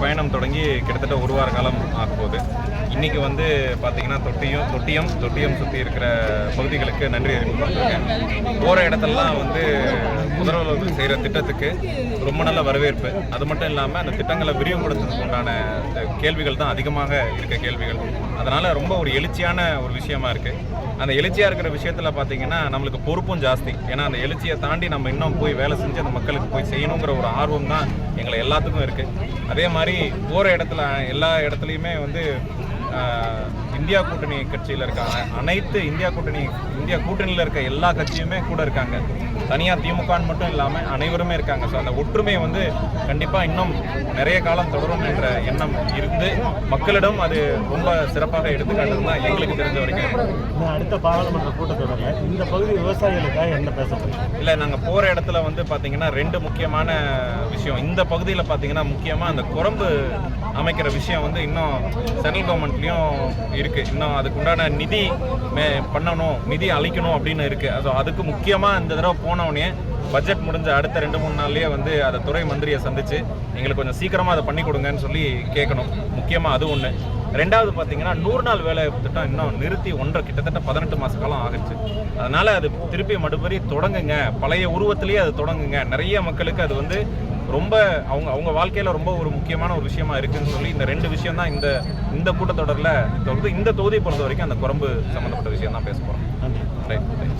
பயணம் தொடங்கி கிட்டத்தட்ட ஒரு வார காலம் ஆகப்போகுது. இன்றைக்கி வந்து பார்த்திங்கன்னா தொட்டியம் சுற்றி இருக்கிற பகுதிகளுக்கு நன்றி அறிவிக்கப்பட்டிருக்கேன். போகிற இடத்துலலாம் வந்து முதல்வர்கள் செய்கிற திட்டத்துக்கு ரொம்ப நல்ல வரவேற்பு. அது மட்டும் இல்லாமல் அந்த திட்டங்களை விரிவுபடுத்துறதுக்கு உண்டான கேள்விகள் தான் அதிகமாக இருக்க கேள்விகள். அதனால் ரொம்ப ஒரு எழுச்சியான ஒரு விஷயமா இருக்குது. அந்த எழுச்சியாக இருக்கிற விஷயத்தில் பார்த்திங்கன்னா நம்மளுக்கு பொறுப்பும் ஜாஸ்தி. ஏன்னா அந்த எழுச்சியை தாண்டி நம்ம இன்னும் போய் வேலை செஞ்சு அந்த மக்களுக்கு போய் செய்யணுங்கிற ஒரு ஆர்வம் தான் எங்களை எல்லாத்துக்கும் இருக்குது. அதே மாதிரி போகிற இடத்துல எல்லா இடத்துலையுமே வந்து இந்தியா கூட்டணி கட்சியில் இருக்காங்க. அனைத்து இந்தியா கூட்டணியில் இருக்க எல்லா கட்சியுமே கூட இருக்காங்க. தனியாக திமுகன்னு மட்டும் இல்லாமல் அனைவருமே இருக்காங்க. ஸோ அந்த ஒற்றுமை வந்து கண்டிப்பாக இன்னும் நிறைய காலம் தொடரும் என்ற எண்ணம் இருந்து மக்களிடம் அது ரொம்ப சிறப்பாக எடுத்துக்காட்டுறது தான் எங்களுக்கு தெரிஞ்ச வரைக்கும். அடுத்த பாராளுமன்ற கூட்டத்தொடரில் இந்த பகுதி விவசாயிகளுக்காக என்ன பேச முடியும்? இல்லை, நாங்கள் போகிற இடத்துல வந்து பார்த்திங்கன்னா 2 முக்கியமான விஷயம். இந்த பகுதியில் பார்த்திங்கன்னா முக்கியமாக அந்த குரம்பு அமைக்கிற விஷயம் வந்து இன்னும் சென்ட்ரல் கவர்மெண்ட்லேயும் இருக்குது. இன்னும் அதுக்குண்டான நிதி பண்ணணும், நிதி அளிக்கணும் அப்படின்னு இருக்குது. ஸோ அதுக்கு முக்கியமாக இந்த தடவை போனவுடனே பட்ஜெட் முடிஞ்ச அடுத்த 2-3 நாள்லேயே வந்து அதை துறை மந்திரியை சந்தித்து எங்களுக்கு கொஞ்சம் சீக்கிரமாக அதை பண்ணி கொடுங்கன்னு சொல்லி கேட்கணும். முக்கியமாக அது ஒன்று. 2வது பார்த்திங்கன்னா 100 நாள் வேலை திட்டம் இன்னும் நிறுத்தி கிட்டத்தட்ட 18 மாத காலம் ஆகிடுச்சு. அதனால் அது திருப்பி மறுபடி தொடங்குங்க, பழைய உருவத்திலேயே அது தொடங்குங்க. நிறைய மக்களுக்கு அது வந்து ரொம்ப அவங்க வாழ்க்கையில் ரொம்ப ஒரு முக்கியமான ஒரு விஷயமா இருக்குன்னு சொல்லி இந்த 2 விஷயம் தான் இந்த கூட்டத்தொடரில் இந்த தொகுதியை பொறுத்த வரைக்கும் அந்த குரம்பு சம்மந்தப்பட்ட விஷயம் தான் பேச போகிறோம். நன்றி.